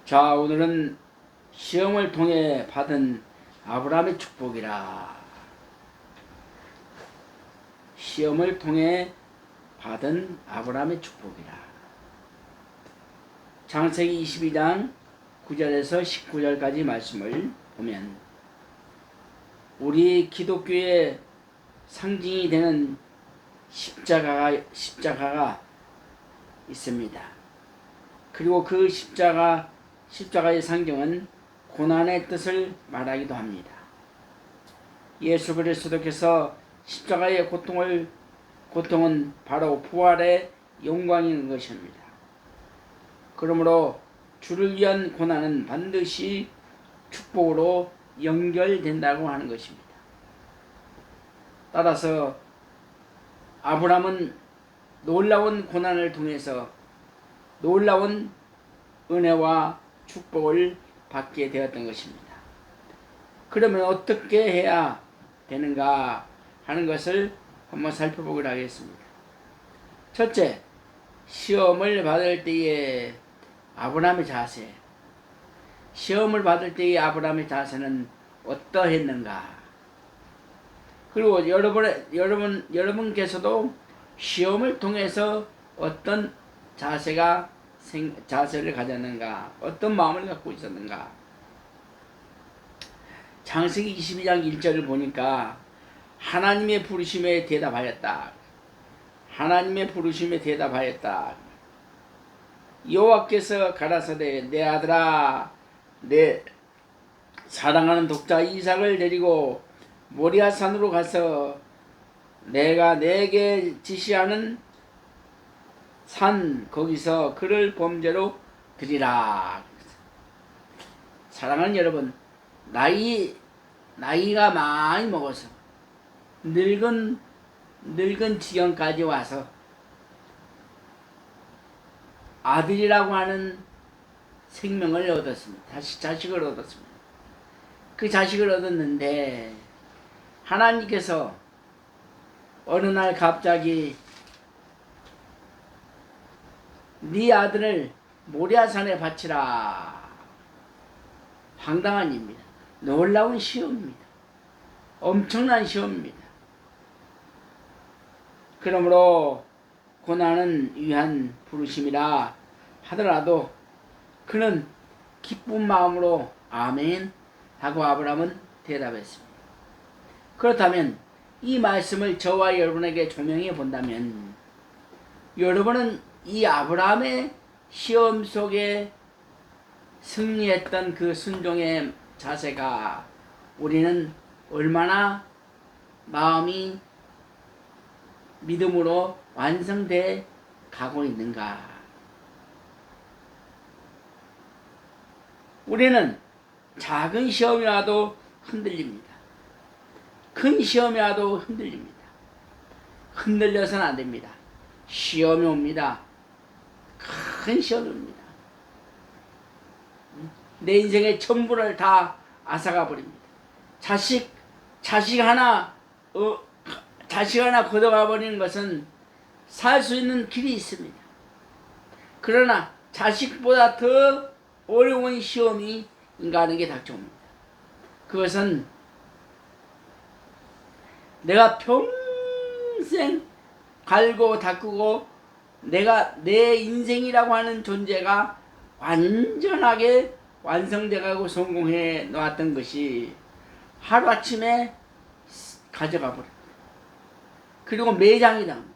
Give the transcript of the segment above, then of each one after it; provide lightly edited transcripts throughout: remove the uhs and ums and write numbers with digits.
자, 오늘은 시험을 통해 받은 아브라함의 축복이라. 시험을 통해 받은 아브라함의 축복이라. 창세기 22장 9절에서 19절까지 말씀을 보면 우리 기독교의 상징이 되는 십자가가 있습니다. 그리고 그 십자가의 상징은 고난의 뜻을 말하기도 합니다. 예수 그리스도께서 십자가의 고통은 바로 부활의 영광인 것입니다. 그러므로 주를 위한 고난은 반드시 축복으로 연결된다고 하는 것입니다. 따라서 아브라함은 놀라운 고난을 통해서 놀라운 은혜와 축복을 받게 되었던 것입니다. 그러면 어떻게 해야 되는가 하는 것을 한번 살펴보기로 하겠습니다. 첫째, 시험을 받을 때의 아브라함의 자세. 시험을 받을 때의 아브라함의 자세는 어떠했는가? 그리고 여러분께서도 시험을 통해서 어떤 자세를 가졌는가? 어떤 마음을 갖고 있었는가? 창세기 22장 1절을 보니까 하나님의 부르심에 대답하였다. 하나님의 부르심에 대답하였다. 여호와께서 가라사대 내 아들아 내 사랑하는 독자 이삭을 데리고 모리아 산으로 가서 내가 내게 지시하는 산 거기서 그를 범죄로 드리라. 사랑하는 여러분, 나이가 많이 먹어서 늙은 지경까지 와서 아들이라고 하는 생명을 얻었습니다. 자식을 얻었습니다. 그 자식을 얻었는데 하나님께서 어느 날 갑자기 네 아들을 모리아산에 바치라. 황당한 일입니다. 놀라운 시험입니다. 엄청난 시험입니다. 그러므로 고난은 위한 부르심이라 하더라도 그는 기쁜 마음으로 아멘 하고 아브라함은 대답했습니다. 그렇다면 이 말씀을 저와 여러분에게 조명해 본다면 여러분은 이 아브라함의 시험 속에 승리했던 그 순종의 자세가 우리는 얼마나 마음이 믿음으로 완성돼 가고 있는가. 우리는 작은 시험이 와도 흔들립니다. 큰 시험이 와도 흔들립니다. 흔들려서는 안 됩니다. 시험이 옵니다. 큰 시험이 옵니다. 내 인생의 전부를 다 앗아가 버립니다. 자식 하나 걷어가 버리는 것은 살 수 있는 길이 있습니다. 그러나 자식보다 더 어려운 시험이 인간에게 닥쳐옵니다. 그것은 내가 평생 갈고 닦고 내 인생이라고 하는 존재가 완전하게 완성돼가고 성공해 놓았던 것이 하루아침에 가져가 버립니다. 그리고 매장이 됩니다.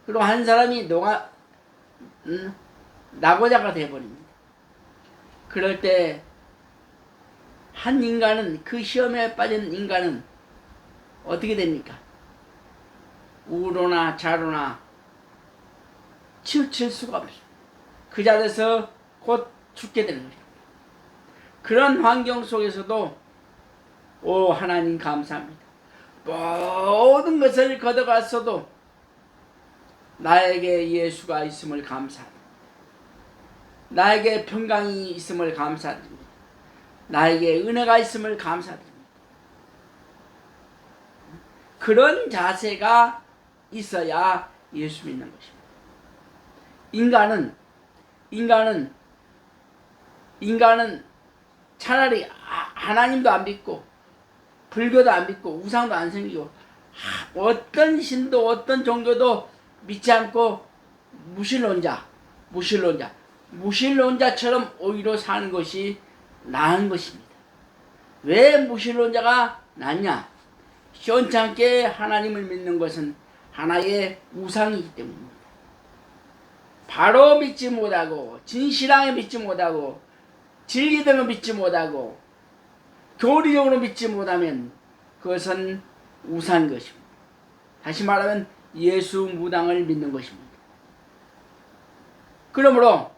그리고 한 사람이 낙오자가 되어버립니다. 그럴 때 한 인간은, 그 시험에 빠진 인간은 어떻게 됩니까? 우로나 좌로나 치우칠 수가 없어요. 그 자리에서 곧 죽게 되는 거예요. 그런 환경 속에서도 오 하나님 감사합니다. 모든 것을 걷어갔어도 나에게 예수가 있음을 감사합니다. 나에게 평강이 있음을 감사드립니다. 나에게 은혜가 있음을 감사드립니다. 그런 자세가 있어야 예수 믿는 것입니다. 인간은 인간은 차라리 하나님도 안 믿고 불교도 안 믿고 우상도 안 섬기고 어떤 신도 어떤 종교도 믿지 않고 무신론자처럼 오히려 사는 것이 나은 것입니다. 왜 무신론자가 낫냐? 시원찮게 하나님을 믿는 것은 하나의 우상이기 때문입니다. 바로 믿지 못하고 진실하게 믿지 못하고 진리대로 믿지 못하고 교리적으로 믿지 못하면 그것은 우상인 것입니다. 다시 말하면 예수 무당을 믿는 것입니다. 그러므로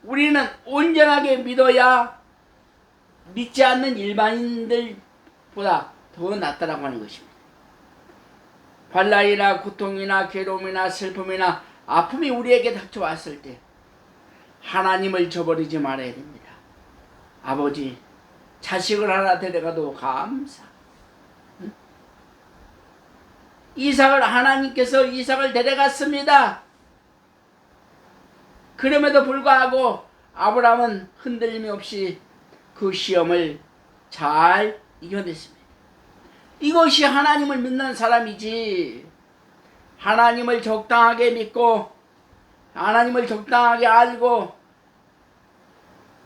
우리는 온전하게 믿어야 믿지 않는 일반인들보다 더 낫다라고 하는 것입니다. 환난이나 고통이나 괴로움이나 슬픔이나 아픔이 우리에게 닥쳐왔을 때 하나님을 저버리지 말아야 됩니다. 아버지, 자식을 하나 데려가도 감사. 하나님께서 이삭을 데려갔습니다. 그럼에도 불구하고 아브라함은 흔들림이 없이 그 시험을 잘 이겨냈습니다. 이것이 하나님을 믿는 사람이지, 하나님을 적당하게 믿고 하나님을 적당하게 알고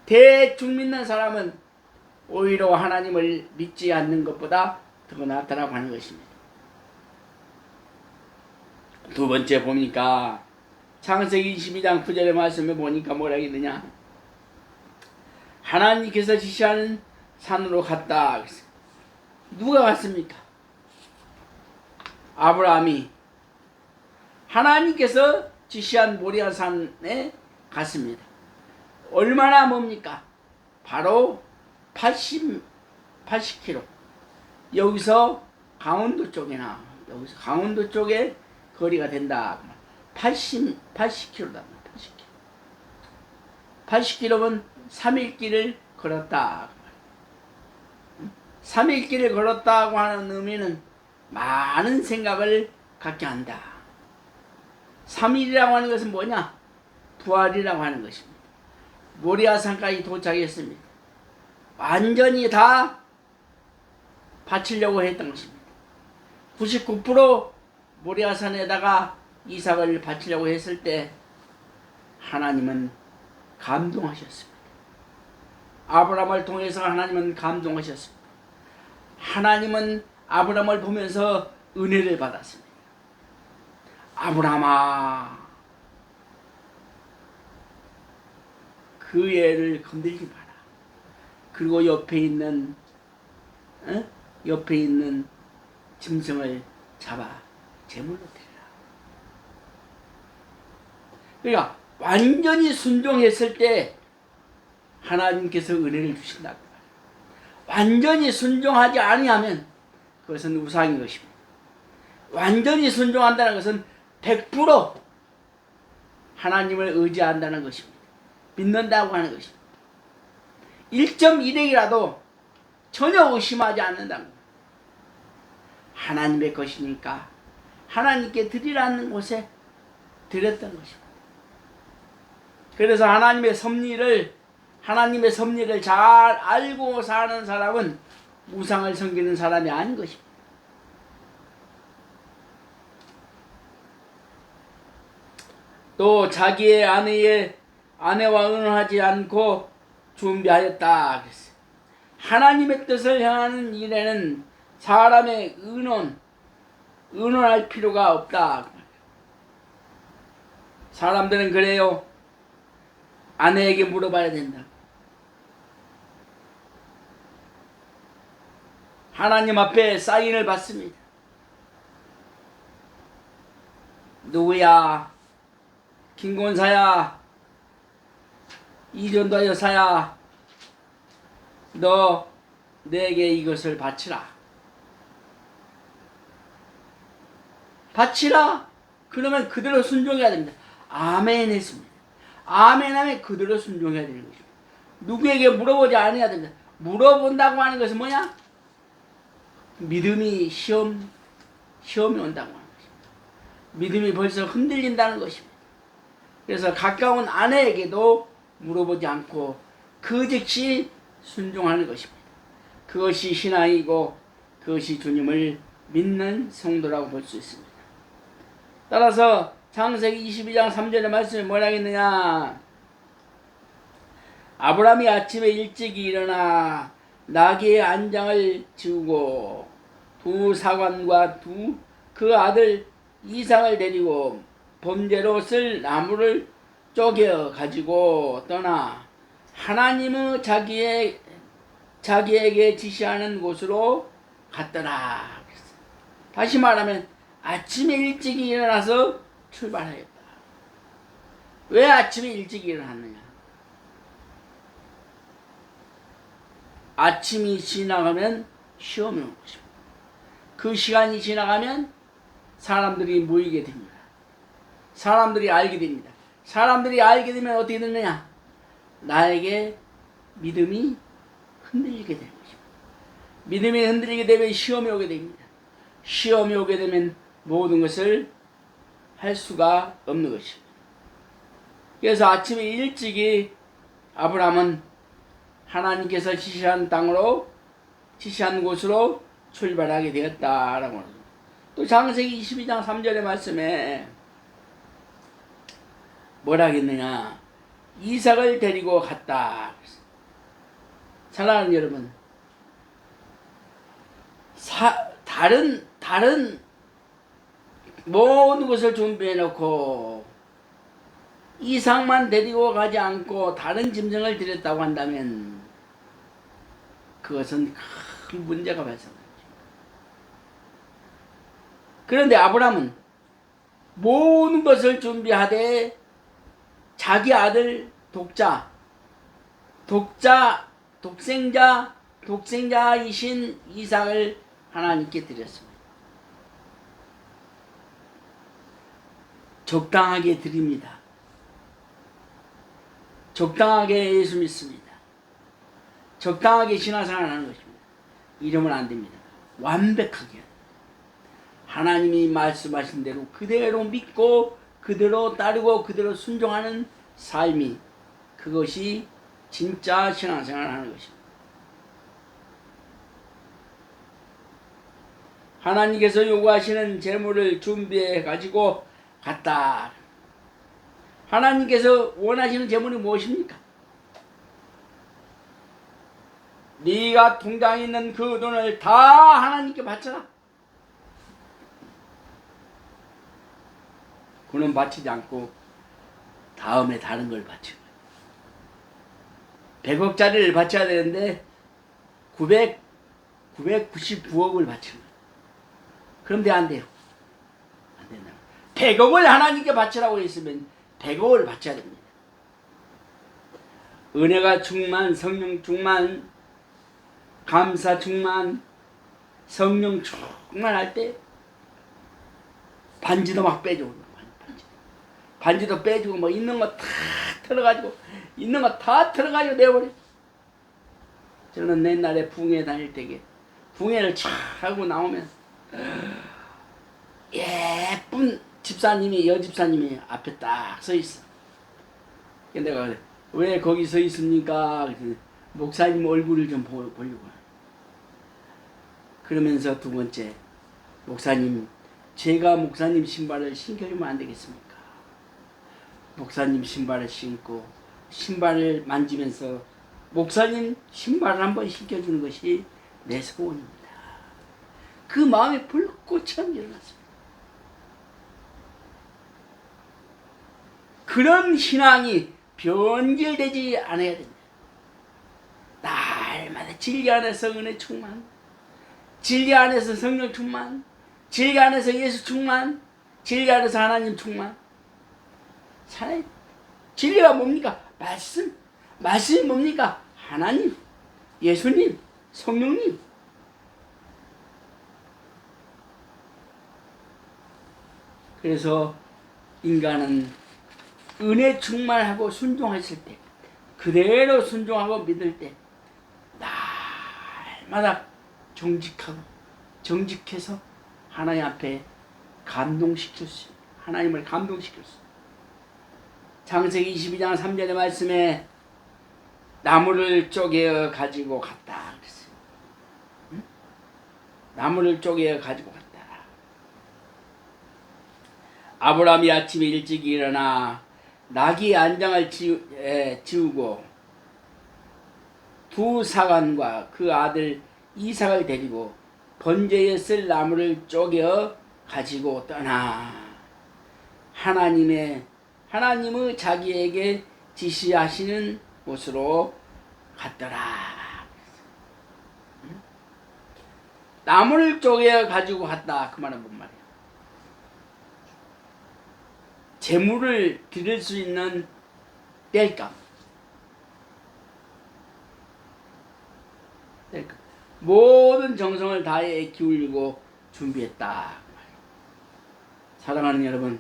대충 믿는 사람은 오히려 하나님을 믿지 않는 것보다 더 낫다라고 하는 것입니다. 두 번째 보니까 창세기 22장 9절의 말씀에 보니까 뭐라 했느냐, 하나님께서 지시하는 산으로 갔다. 누가 갔습니까? 아브라함이 하나님께서 지시한 모리아 산에 갔습니다. 얼마나 멉니까? 바로 80km. 여기서 강원도 쪽이나 여기서 강원도 쪽에 거리가 된다. 80km다. 80km면 3일 길을 걸었다. 3일 길을 걸었다고 하는 의미는 많은 생각을 갖게 한다. 3일이라고 하는 것은 뭐냐? 부활이라고 하는 것입니다. 모리아산까지 도착했습니다. 완전히 다 바치려고 했던 것입니다. 99% 모리아산에다가 이삭을 바치려고 했을 때 하나님은 감동하셨습니다. 아브라함을 통해서 하나님은 감동하셨습니다. 하나님은 아브라함을 보면서 은혜를 받았습니다. 아브라함아, 그 애를 건들지 마라. 그리고 옆에 있는 짐승을 잡아 제물로 드리라. 그러니까 완전히 순종했을 때 하나님께서 은혜를 주신다고 말이에요. 완전히 순종하지 아니하면 그것은 우상인 것입니다. 완전히 순종한다는 것은 100% 하나님을 의지한다는 것입니다. 믿는다고 하는 것입니다. 1.1핵이라도 전혀 의심하지 않는다는 겁니다. 하나님의 것이니까 하나님께 드리라는 곳에 드렸던 것입니다. 그래서 하나님의 섭리를 잘 알고 사는 사람은 우상을 섬기는 사람이 아닌 것입니다. 또 자기의 아내와 의논하지 않고 준비하였다 그랬어요. 하나님의 뜻을 향하는 일에는 사람의 의논할 필요가 없다. 사람들은 그래요. 아내에게 물어봐야 된다. 하나님 앞에 사인을 받습니다. 누구야? 김권사야, 이전도 여사야, 너 내게 이것을 바치라. 바치라. 그러면 그대로 순종해야 됩니다. 아멘 했습니다. 아멘 하면 그대로 순종해야 되는 것입니다. 누구에게 물어보지 않아야 됩니다. 물어본다고 하는 것은 뭐냐? 믿음이 시험이 온다고 하는 것입니다. 믿음이 벌써 흔들린다는 것입니다. 그래서 가까운 아내에게도 물어보지 않고 그 즉시 순종하는 것입니다. 그것이 신앙이고 그것이 주님을 믿는 성도라고 볼 수 있습니다. 따라서 창세기 22장 3절의 말씀에 뭐라 하겠느냐. 아브라함이 아침에 일찍 일어나 나귀의 안장을 지우고 두 사관과 그 아들 이삭을 데리고 번제로 쓸 나무를 쪼개 가지고 떠나 하나님의 자기에게 지시하는 곳으로 갔더라. 다시 말하면 아침에 일찍 일어나서 출발하였다. 왜 아침에 일찍 일어났느냐? 아침이 지나가면 시험이 오는 것입니다. 그 시간이 지나가면 사람들이 모이게 됩니다. 사람들이 알게 됩니다. 사람들이 알게 되면 어떻게 되느냐? 나에게 믿음이 흔들리게 되는 것입니다. 믿음이 흔들리게 되면 시험이 오게 됩니다. 시험이 오게 되면 모든 것을 할 수가 없는 것입니다. 그래서 아침에 일찍이 아브라함은 하나님께서 지시한 땅으로 지시한 곳으로 출발하게 되었다라고 합니다. 또 창세기 22장 3절의 말씀에 뭐라 하겠느냐. 이삭을 데리고 갔다. 사랑하는 여러분, 다른 모든 것을 준비해 놓고 이삭만 데리고 가지 않고 다른 짐승을 드렸다고 한다면 그것은 큰 문제가 발생합니다. 그런데 아브라함은 모든 것을 준비하되 자기 아들 독생자이신 이삭을 하나님께 드렸습니다. 적당하게 드립니다. 적당하게 예수 믿습니다. 적당하게 신앙생활 하는 것입니다. 이러면 안 됩니다. 완벽하게 하나님이 말씀하신 대로 그대로 믿고 그대로 따르고 그대로 순종하는 삶이, 그것이 진짜 신앙생활 하는 것입니다. 하나님께서 요구하시는 제물을 준비해 가지고 갔다. 하나님께서 원하시는 제물이 무엇입니까? 네가 통장에 있는 그 돈을 다 하나님께 바쳐라. 그는 바치지 않고 다음에 다른 걸 바치고 100억짜리를 바쳐야 되는데 999억을 바치는 거예요. 그런데 안 돼요. 안 된다. 100억을 하나님께 바치라고 했으면 100억을 바쳐야 됩니다. 은혜가 충만, 성령 충만, 감사 충만, 성령 충만할 때 반지도 막 빼주고, 반지도 빼주고 뭐 있는 거 다 털어가지고 내버려. 저는 옛날에 붕에 다닐 때게 붕해를 촥 하고 나오면 예쁜 집사님이, 여집사님이 앞에 딱 서 있어. 내가 그래, 왜 거기 서 있습니까? 목사님 얼굴을 좀 보려고. 그러면서 두 번째, 목사님, 제가 목사님 신발을 신겨주면 안 되겠습니까? 목사님 신발을 신고 신발을 만지면서 목사님 신발을 한번 신겨주는 것이 내 소원입니다. 그 마음에 불꽃처럼 일어났습니다. 그런 신앙이 변질되지 않아야 됩니다. 날마다 진리 안에서 은혜 충만, 진리 안에서 성령 충만, 진리 안에서 예수 충만, 진리 안에서 하나님 충만. 살아야, 진리가 뭡니까? 말씀이 뭡니까? 하나님, 예수님, 성령님. 그래서 인간은 은혜 충만하고 순종했을 때, 그대로 순종하고 믿을 때 날마다 정직해서 하나님 앞에 감동시킬 수, 하나님을 감동시킬 수. 창세기 22장 3절의 말씀에 나무를 쪼개어 가지고 갔다 그랬어요. 응? 나무를 쪼개어 가지고 갔다. 아브라함이 아침에 일찍 일어나 나귀 안장을 지우고 두 사관과 그 아들 이삭을 데리고 번제에 쓸 나무를 쪼개어 가지고 떠나 하나님의 자기에게 지시하시는 곳으로 갔더라. 나무를 쪼개어 가지고 갔다. 그 말은 뭔 말이야? 재물을 드릴 수 있는 땔감. 모든 정성을 다해 기울이고 준비했다. 사랑하는 여러분,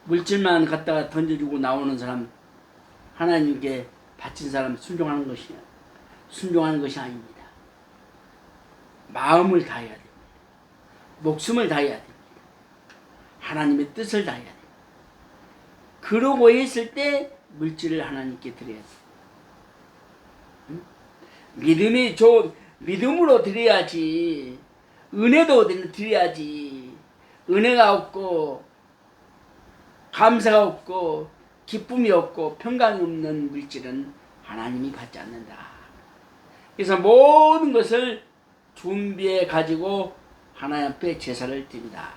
물질만 갖다가 던져주고 나오는 사람, 하나님께 바친 사람 순종하는 것이 아닙니다. 마음을 다해야 됩니다. 목숨을 다해야 됩니다. 하나님의 뜻을 다해야 됩니다. 그러고 했을 때 물질을 하나님께 드려야 돼요. 응? 믿음으로 드려야지. 은혜도 드려야지. 은혜가 없고 감사가 없고 기쁨이 없고 평강이 없는 물질은 하나님이 받지 않는다. 그래서 모든 것을 준비해 가지고 하나님 앞에 제사를 드립니다.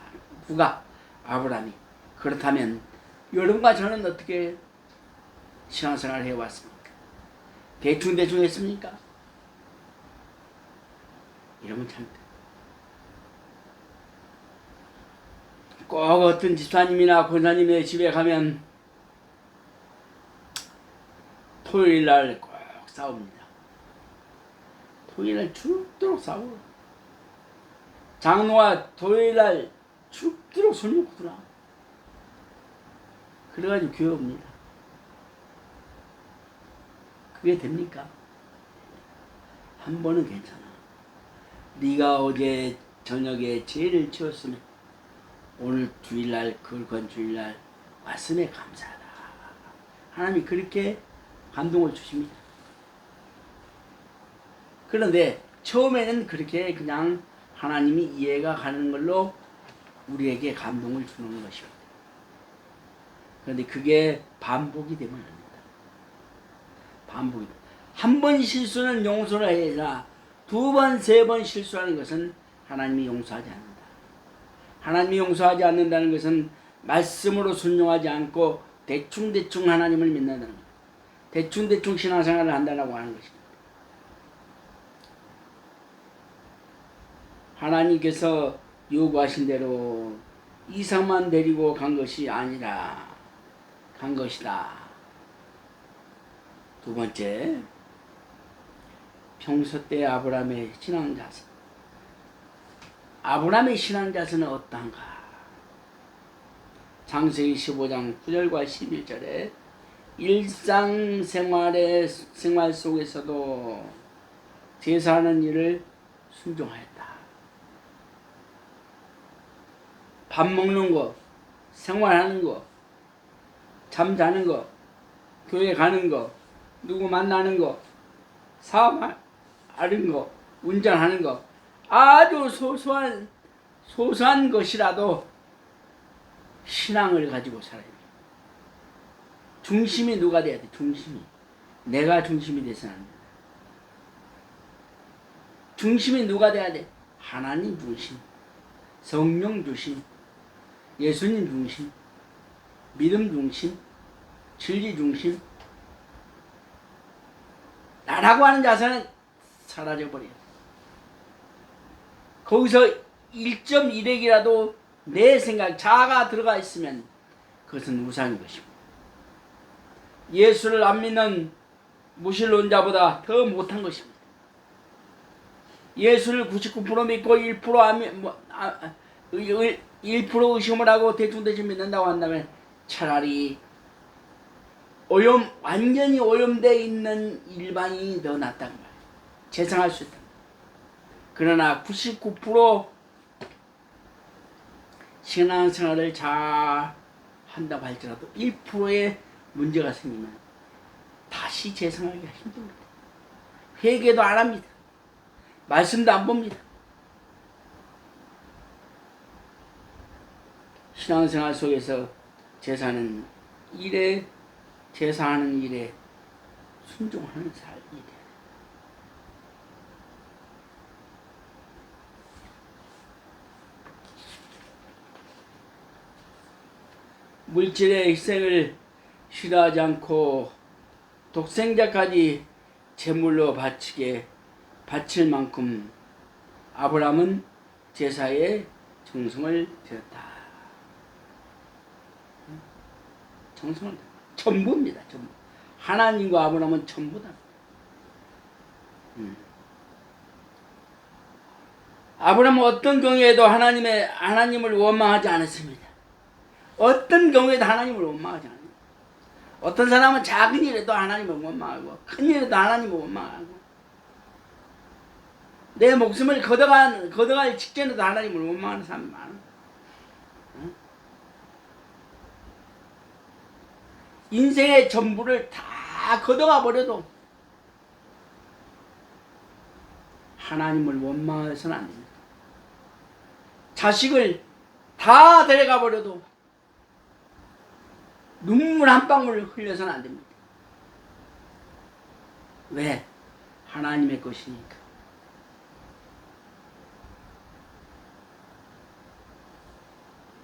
누가? 아브라함이. 그렇다면 여러분과 저는 어떻게 신앙생활을 해왔습니까? 대충 했습니까? 이러면 참 꼭 어떤 집사님이나 권사님의 집에 가면 토요일날 꼭 싸웁니다. 토요일날 죽도록 싸워. 장로와 토요일날 죽도록 손 놓구나. 그래가지고 교회 옵니다. 그게 됩니까? 한 번은 괜찮아. 네가 어제 저녁에 죄를 지었으면 오늘 주일날, 그건 주일날 왔으면 감사하다. 하나님이 그렇게 감동을 주십니다. 그런데 처음에는 그렇게 그냥 하나님이 이해가 가는 걸로 우리에게 감동을 주는 것입니다. 그런데 그게 반복이 되면 안 된다. 반복이 돼. 한 번 실수는 용서를 해야 두 번, 세 번 실수하는 것은 하나님이 용서하지 않는다. 하나님이 용서하지 않는다는 것은 말씀으로 순종하지 않고 대충 하나님을 믿는다는 것. 대충 신앙생활을 한다고 하는 것입니다. 하나님께서 요구하신 대로 이삭만 데리고 간 것이 아니라 간 것이다. 두 번째, 평소 때 아브라함의 신앙자세. 아브라함의 신앙자세는 어떠한가? 창세기 15장 9절과 11절에 생활 속에서도 제사하는 일을 순종하였다. 밥 먹는 거, 생활하는 거, 잠자는 거, 교회 가는 거, 누구 만나는 거, 사업하는 거, 운전하는 거, 아주 소소한 것이라도 신앙을 가지고 살아야 돼. 중심이 누가 돼야 돼? 중심이. 내가 중심이 돼서는 안 돼. 중심이 누가 돼야 돼? 하나님 중심, 성령 중심, 예수님 중심, 믿음 중심, 진리 중심. 나라고 하는 자세는 사라져버려요. 거기서 1.1핵이라도 내 생각, 자아가 들어가 있으면 그것은 우상인 것입니다. 예수를 안 믿는 무신론자보다 더 못한 것입니다. 예수를 99% 믿고 1% 의심을 하고 대충 믿는다고 한다면 차라리 완전히 오염되어 있는 일반인이 더 낫다는 거예요. 재성할 수 있다. 그러나 99% 신앙생활을 잘 한다고 할지라도 1%의 문제가 생기면 다시 다시 재성하기가 힘듭니다. 회개도 안 합니다. 말씀도 안 봅니다. 신앙생활 속에서 제사하는 일에 순종하는 삶이 돼요. 물질의 희생을 싫어하지 않고 독생자까지 제물로 바칠 만큼 아브라함은 제사에 정성을 들였다. 정성을 전부입니다. 전부. 하나님과 아브라함은 전부다. 아브라함은 어떤 경우에도 하나님을 원망하지 않았습니다. 어떤 경우에도 하나님을 원망하지 않아요. 어떤 사람은 작은 일에도 하나님을 원망하고 큰 일에도 하나님을 원망하고 내 목숨을 걷어갈 직전에도 하나님을 원망하는 사람이 많아요. 인생의 전부를 다 걷어가 버려도 하나님을 원망해서는 안 됩니다. 자식을 다 데려가 버려도 눈물 한 방울 흘려서는 안 됩니다. 왜? 하나님의 것이니까.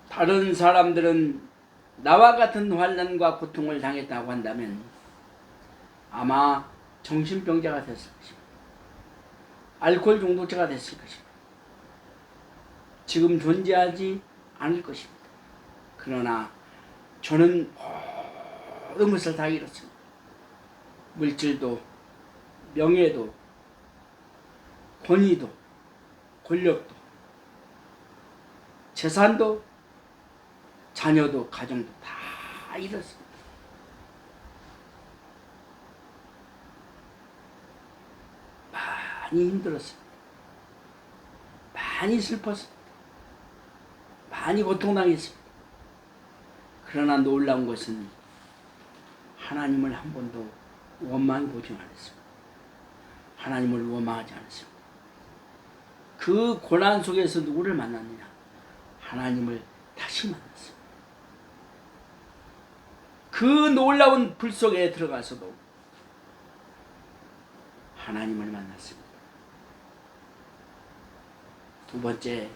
다른 사람들은 나와 같은 환난과 고통을 당했다고 한다면 아마 정신병자가 됐을 것입니다. 알코올 중독자가 됐을 것입니다. 지금 존재하지 않을 것입니다. 그러나 저는 모든 것을 다 잃었습니다. 물질도, 명예도, 권위도, 권력도, 재산도, 자녀도, 가정도 다 잃었습니다. 많이 힘들었습니다. 많이 슬펐습니다. 많이 고통당했습니다. 그러나 놀라운 것은 하나님을 한 번도 원망해 보지 않았습니다. 하나님을 원망하지 않았습니다. 그 고난 속에서 누구를 만났느냐? 하나님을 다시 만났습니다. 그 놀라운 불 속에 들어가서도 하나님을 만났습니다. 두 번째,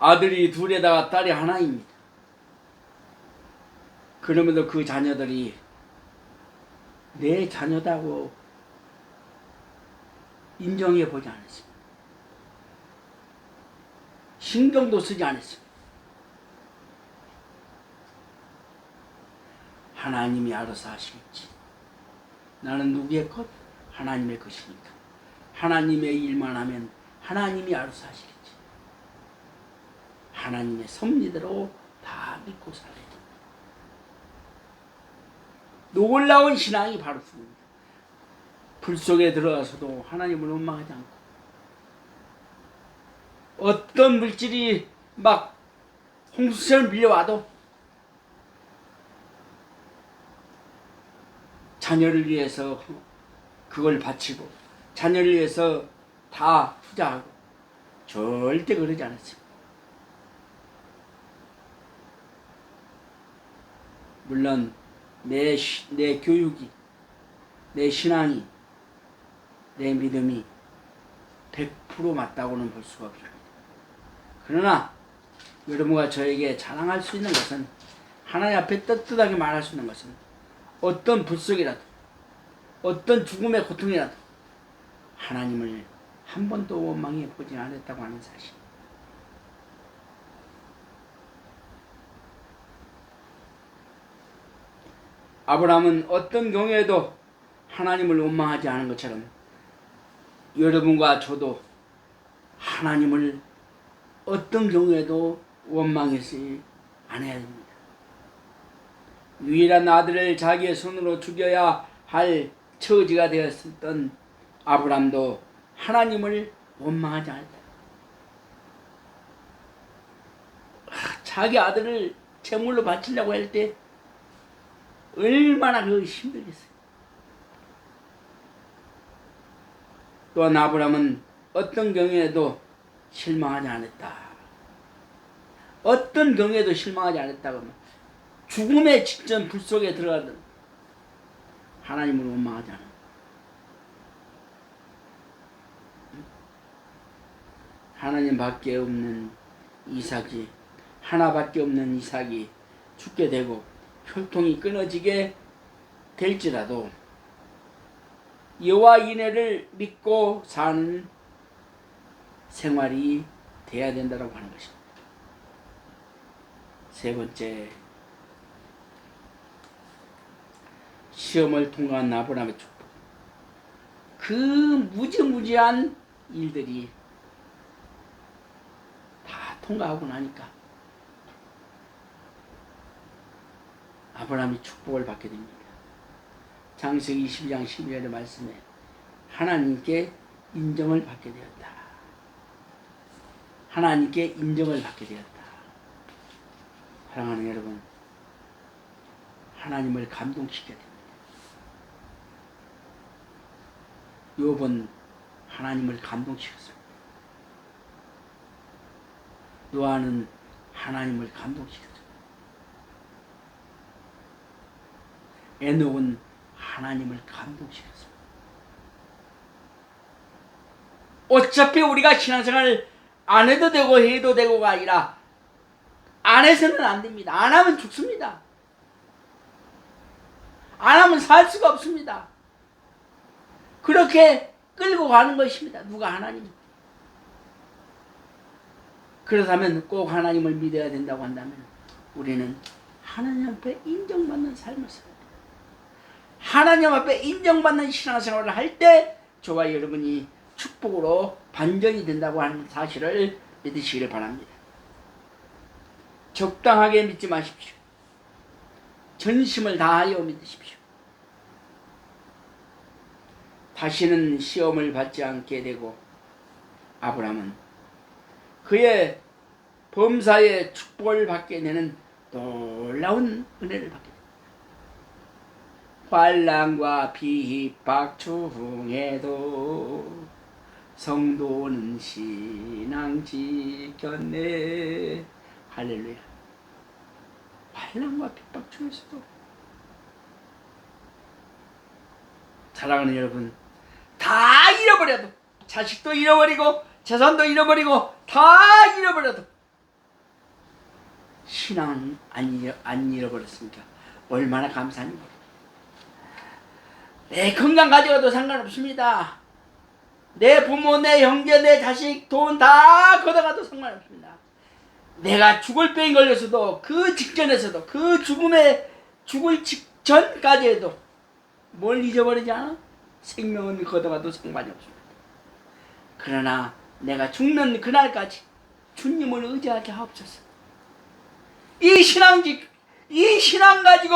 아들이 둘에다가 딸이 하나입니다. 그러면서 그 자녀들이 내 자녀다고 인정해 보지 않았습니다. 신경도 쓰지 않았습니다. 하나님이 알아서 하시겠지. 나는 누구의 것? 하나님의 것이니까. 하나님의 일만 하면 하나님이 알아서 하시겠지. 하나님의 섭리대로 다 믿고 살아야 됩니다. 놀라운 신앙이 바로 그겁니다. 불 속에 들어가서도 하나님을 원망하지 않고 어떤 물질이 막 홍수처럼 밀려와도 자녀를 위해서 그걸 바치고 자녀를 위해서 다 투자하고 절대 그러지 않았습니다. 물론 내 교육이, 내 신앙이, 내 믿음이 100% 맞다고는 볼 수가 없습니다. 그러나 여러분과 저에게 자랑할 수 있는 것은, 하나님 앞에 떳떳하게 말할 수 있는 것은, 어떤 불속이라도 어떤 죽음의 고통이라도 하나님을 한 번도 원망해 보지 않았다고 하는 사실. 아브라함은 어떤 경우에도 하나님을 원망하지 않은 것처럼 여러분과 저도 하나님을 어떤 경우에도 원망하지 않아야 됩니다. 유일한 아들을 자기의 손으로 죽여야 할 처지가 되었던 아브라함도 하나님을 원망하지 않았다. 자기 아들을 제물로 바치려고 할 때 얼마나 그 힘들겠어요. 또한 아브라함은 어떤 경우에도 실망하지 않았다. 어떤 경우에도 실망하지 않았다고 하면 죽음의 직전 불 속에 들어가든 하나님을 원망하지 않아. 하나님밖에 없는 이삭이, 하나밖에 없는 이삭이 죽게 되고 혈통이 끊어지게 될지라도 여호와 이내를 믿고 사는 생활이 돼야 된다고 하는 것입니다. 세 번째, 시험을 통과한 아브라함의 축복. 그 무지무지한 일들이 다 통과하고 나니까 아브라함이 축복을 받게 됩니다. 창세기 22장 12절의 말씀에 하나님께 인정을 받게 되었다. 하나님께 인정을 받게 되었다. 사랑하는 여러분, 하나님을 감동시켜야 됩니다. 욥은 하나님을 감동시켰습니다. 노아는 하나님을 감동시켰습니다. 에녹은 하나님을 감동시켰습니다. 어차피 우리가 신앙생활을 안 해도 되고 해도 되고가 아니라 안 해서는 안 됩니다. 안 하면 죽습니다. 안 하면 살 수가 없습니다. 그렇게 끌고 가는 것입니다. 누가 하나님. 그렇다면 꼭 하나님을 믿어야 된다고 한다면 우리는 하나님 앞에 인정받는 삶을 살아야 돼요. 하나님 앞에 인정받는 신앙생활을 할 때 저와 여러분이 축복으로 반전이 된다고 하는 사실을 믿으시기를 바랍니다. 적당하게 믿지 마십시오. 전심을 다하여 믿으십시오. 다시는 시험을 받지 않게 되고 아브라함은 그의 범사의 축복을 받게 되는 놀라운 은혜를 받게 됩니다. 환난과 비박 중에도 성도는 신앙 지켰네. 할렐루야. 환난과 핍박 중에서도 사랑하는 여러분, 다 잃어버려도, 자식도 잃어버리고 재산도 잃어버리고 다 잃어버려도 신앙 안 잃어버렸습니까? 얼마나 감사합니까? 내 건강 가져가도 상관없습니다. 내 부모, 내 형제, 내 자식, 돈 다 걷어가도 상관없습니다. 내가 죽을 병이 걸려서도 그 직전에서도 그 죽을 직전까지 해도 뭘 잊어버리지 않아? 생명은 걷어가도 상관이 없습니다. 그러나 내가 죽는 그날까지 주님을 의지하게 하옵소서. 이 신앙 가지고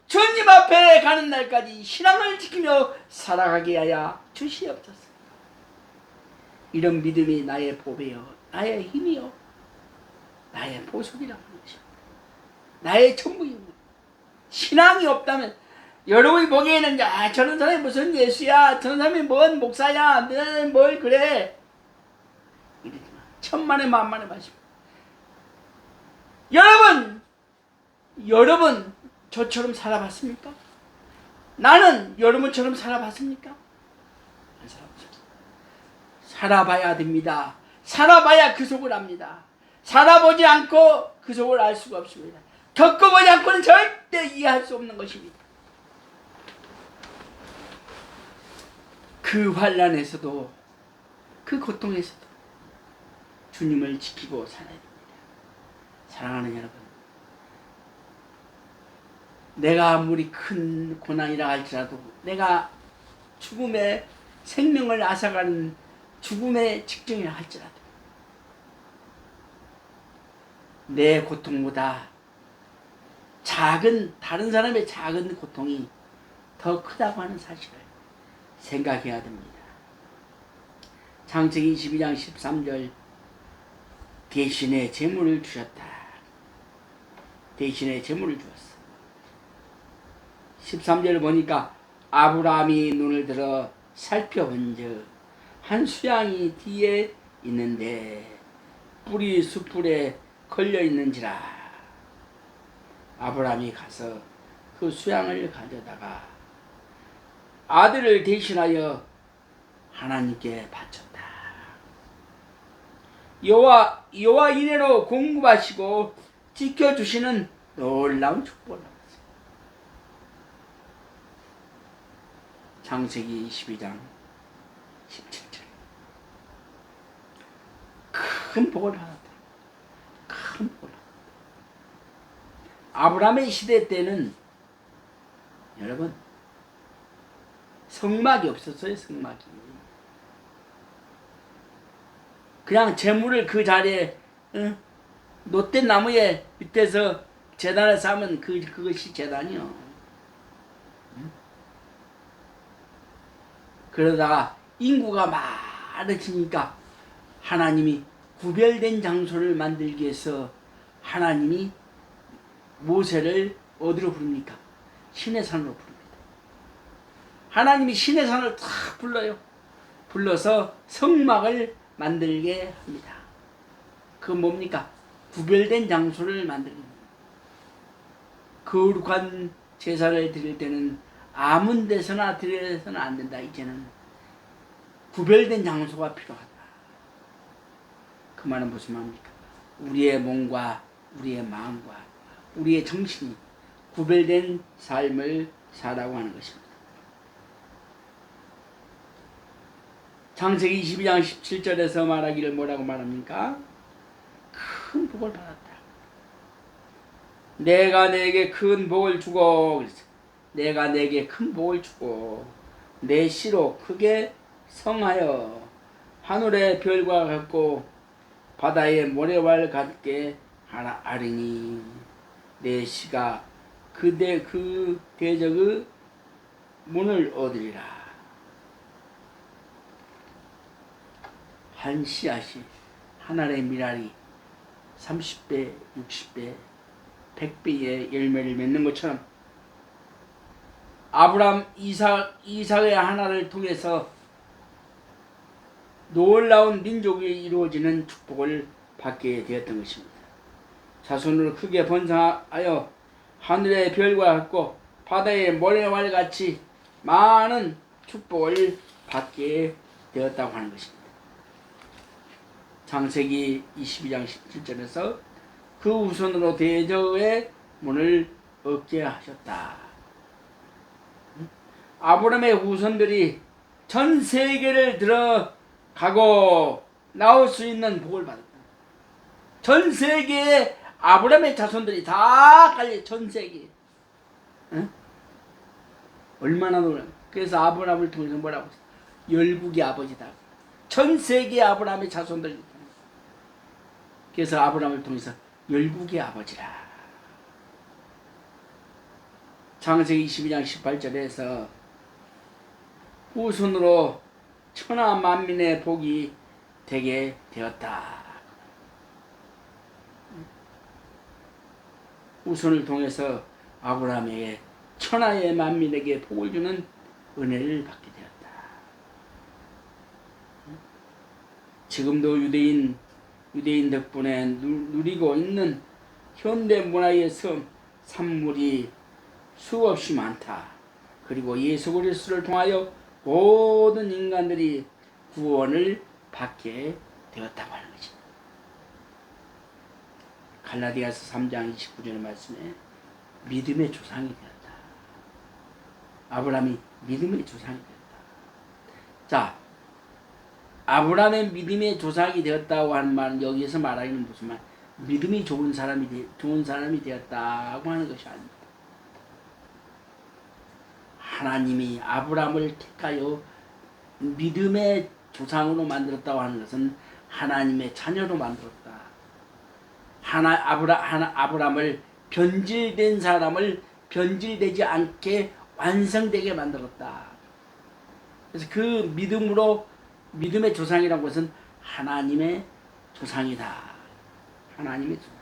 주님 앞에 가는 날까지 신앙을 지키며 살아가게 하여 주시옵소서. 이런 믿음이 나의 보배요, 나의 힘이요, 나의 보석이라고 하는 것입니다. 나의 전부입니다. 신앙이 없다면 여러분이 보기에는 저런 사람이 무슨 예수야, 저런 사람이 뭔 목사야, 뭘 그래, 이러지만 천만의 만만의 말씀입니다. 여러분 저처럼 살아봤습니까? 나는 여러분처럼 살아봤습니까? 안 살아봤어요. 살아봐야 됩니다. 살아봐야 그 속을 압니다. 살아보지 않고 그 속을 알 수가 없습니다. 겪어보지 않고는 절대 이해할 수 없는 것입니다. 그 환난에서도 그 고통에서도 주님을 지키고 살아야 됩니다. 사랑하는 여러분, 내가 아무리 큰 고난이라 할지라도, 내가 죽음의 생명을 앗아가는 죽음의 직전이라 할지라도 내 고통보다 다른 사람의 작은 고통이 더 크다고 하는 사실을 생각해야 됩니다. 창세기 22장 13절, 대신에 재물을 주셨다. 대신에 재물을 주었어. 13절을 보니까 아브라함이 눈을 들어 살펴본즉 한 수양이 뒤에 있는데 뿔이 숯불에 걸려 있는지라. 아브라함이 가서 그 수양을 가져다가 아들을 대신하여 하나님께 바쳤다. 여호와 이래로 공급하시고 지켜주시는 놀라운 축복을 받았어요. 창세기 22장 17절. 큰 복을 받았다. 큰 복을 받았다. 아브라함의 시대 때는 여러분 성막이 없었어요. 성막이. 그냥 재물을 그 자리에 노된 나무에 밑에서 제단을 쌓으면 그것이 제단이요. 그러다가 인구가 많아지니까 하나님이 구별된 장소를 만들기 위해서 하나님이 모세를 어디로 부릅니까? 시내산으로 부릅니다. 하나님이 시내산을 탁 불러요. 불러서 성막을 만들게 합니다. 그 뭡니까? 구별된 장소를 만드는 겁니다. 거룩한 제사를 드릴 때는 아무 데서나 드려서는 안 된다. 이제는 구별된 장소가 필요하다. 그 말은 무슨 말입니까? 우리의 몸과 우리의 마음과 우리의 정신이 구별된 삶을 살라고 하는 것입니다. 창세기 22장 17절에서 말하기를 뭐라고 말합니까? 큰 복을 받았다. 내가 내게 큰 복을 주고, 내가 내게 큰 복을 주고 내 씨로 크게 성하여 하늘의 별과 같고 바다의 모래와 같게 하리니 내 씨가 그 대적의 문을 얻으리라. 한 씨앗이 하늘의 미랄이 30배, 60배, 100배의 열매를 맺는 것처럼 아브라함 이삭의 하나를 통해서 놀라운 민족이 이루어지는 축복을 받게 되었던 것입니다. 자손을 크게 번성하여 하늘의 별과 같고 바다의 모래와 같이 많은 축복을 받게 되었다고 하는 것입니다. 창세기 22장 17절에서 그 후손으로 대적의 문을 얻게 하셨다. 아브라함의 후손들이 전 세계를 들어가고 나올 수 있는 복을 받았다. 전 세계에 아브라함의 자손들이 다 깔려. 전 세계에. 응? 얼마나 놀라. 그래서 아브라함을 통해서 뭐라고 했어? 열국의 아버지다. 전 세계에 아브라함의 자손들이 있다. 그래서 아브라함을 통해서 열국의 아버지라. 창세기 22장 18절에서 후손으로 천하 만민의 복이 되게 되었다. 후손을 통해서 아브라함에게 천하의 만민에게 복을 주는 은혜를 받게 되었다. 지금도 유대인 덕분에 누리고 있는 현대 문화의 산물이 수없이 많다. 그리고 예수 그리스도를 통하여 모든 인간들이 구원을 받게 되었다고 하는 것입니다. 갈라디아서 3장 29절 말씀에 믿음의 조상이 되었다. 아브라함이 믿음의 조상이 되었다. 자, 아브라함의 믿음의 조상이 되었다고 하는 말은 여기에서 말하기는 무슨 말? 믿음이 좋은 사람이 되었다고 하는 것이 아닙니다. 하나님이 아브라함을 택하여 믿음의 조상으로 만들었다고 하는 것은 하나님의 자녀로 만들었다. 아브라함을 변질된 사람을 변질되지 않게 완성되게 만들었다. 그래서 그 믿음의 조상이라는 것은 하나님의 조상이다. 하나님의 조상.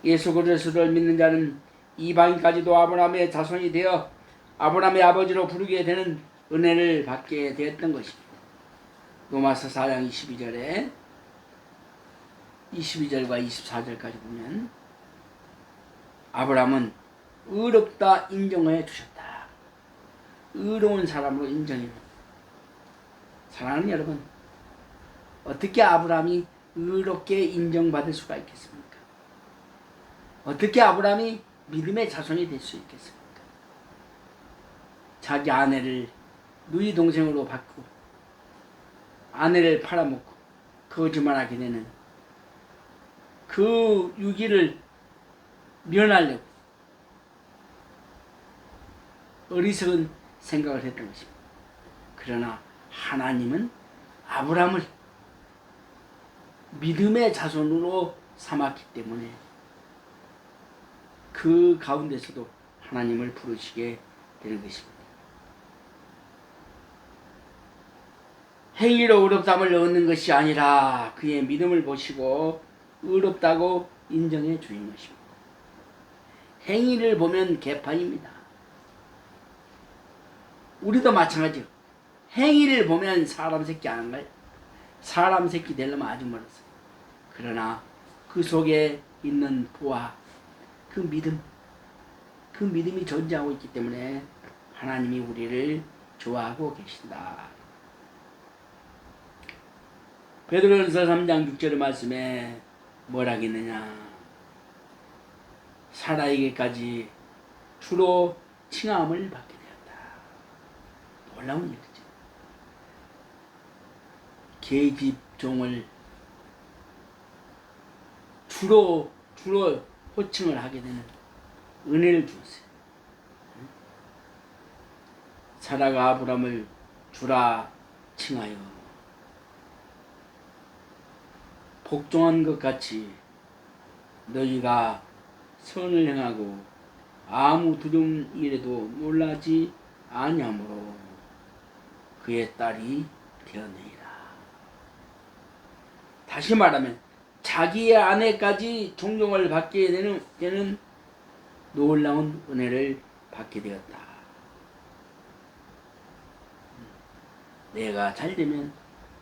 예수 그리스도를 믿는 자는 이방인까지도 아브라함의 자손이 되어 아브라함의 아버지로 부르게 되는 은혜를 받게 되었던 것입니다. 로마서 4장 22절과 24절까지 보면 아브라함은 의롭다 인정해 주셨다. 의로운 사람으로 인정해. 사랑하는 여러분, 어떻게 아브라함이 의롭게 인정받을 수가 있겠습니까? 어떻게 아브라함이 믿음의 자손이 될 수 있겠습니까? 자기 아내를 누이 동생으로 바꾸고 아내를 팔아먹고 거짓말하게 되는 그 유기를 면하려고 어리석은 생각을 했던 것입니다. 그러나 하나님은 아브라함을 믿음의 자손으로 삼았기 때문에 그 가운데서도 하나님을 부르시게 되는 것입니다. 행위로 의롭다함을 얻는 것이 아니라 그의 믿음을 보시고 의롭다고 인정해 주는 것입니다. 행위를 보면 개판입니다. 우리도 마찬가지요. 행위를 보면 사람 새끼 안 가요. 사람 새끼 되려면 아주 멀었어요. 그러나 그 속에 있는 부와 그 믿음이 존재하고 있기 때문에 하나님이 우리를 좋아하고 계신다. 베드로전서 3장 6절의 말씀에 뭐라 하겠느냐. 사라에게까지 주로 칭함을 받게 되었다. 놀라운 일이죠. 계집종을 주로 호칭을 하게 되는 은혜를 주었어요. 사라가 아브람을 주라 칭하여 복종한 것 같이 너희가 선을 행하고 아무 두려움 일에도 놀라지 아니하므로 그의 딸이 되었느니라. 다시 말하면 자기의 아내까지 존경을 받게 되는 놀라운 은혜를 받게 되었다. 내가 잘되면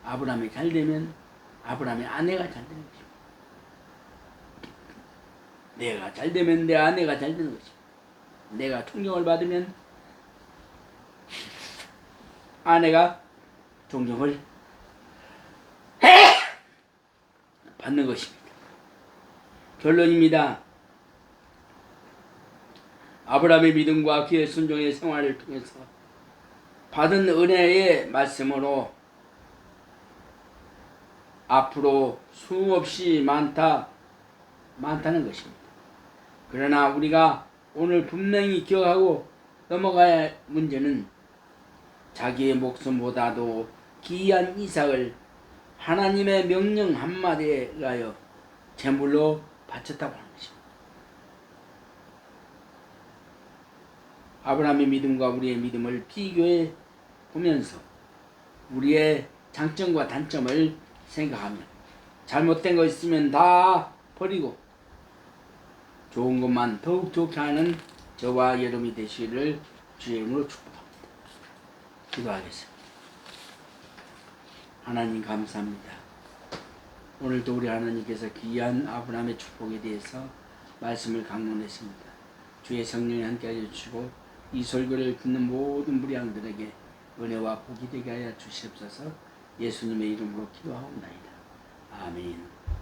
아브라함이 잘되면 아브라함의 아내가 잘되는 것입니다. 내가 잘되면 내 아내가 잘되는 것입니다. 내가 존경을 받으면 아내가 존경을 받는 것입니다. 결론입니다. 아브라함의 믿음과 그의 순종의 생활을 통해서 받은 은혜의 말씀으로 앞으로 수없이 많다는 것입니다. 그러나 우리가 오늘 분명히 기억하고 넘어가야 할 문제는 자기의 목숨보다도 귀한 이삭을 하나님의 명령 한마디에 의하여 제물로 바쳤다고 하는 것입니다. 아브라함의 믿음과 우리의 믿음을 비교해 보면서 우리의 장점과 단점을 생각하며 잘못된 거 있으면 다 버리고 좋은 것만 더욱 좋게 하는 저와 여러분이 되시기를 주의 이름으로 축복합니다. 기도하겠습니다. 하나님 감사합니다. 오늘도 우리 하나님께서 귀한 아브라함의 축복에 대해서 말씀을 강론했습니다. 주의 성령이 함께하여 주시고 이 설교를 듣는 모든 무리양들에게 은혜와 복이 되게 하여 주시옵소서. 예수님의 이름으로 기도하옵나이다. 아멘.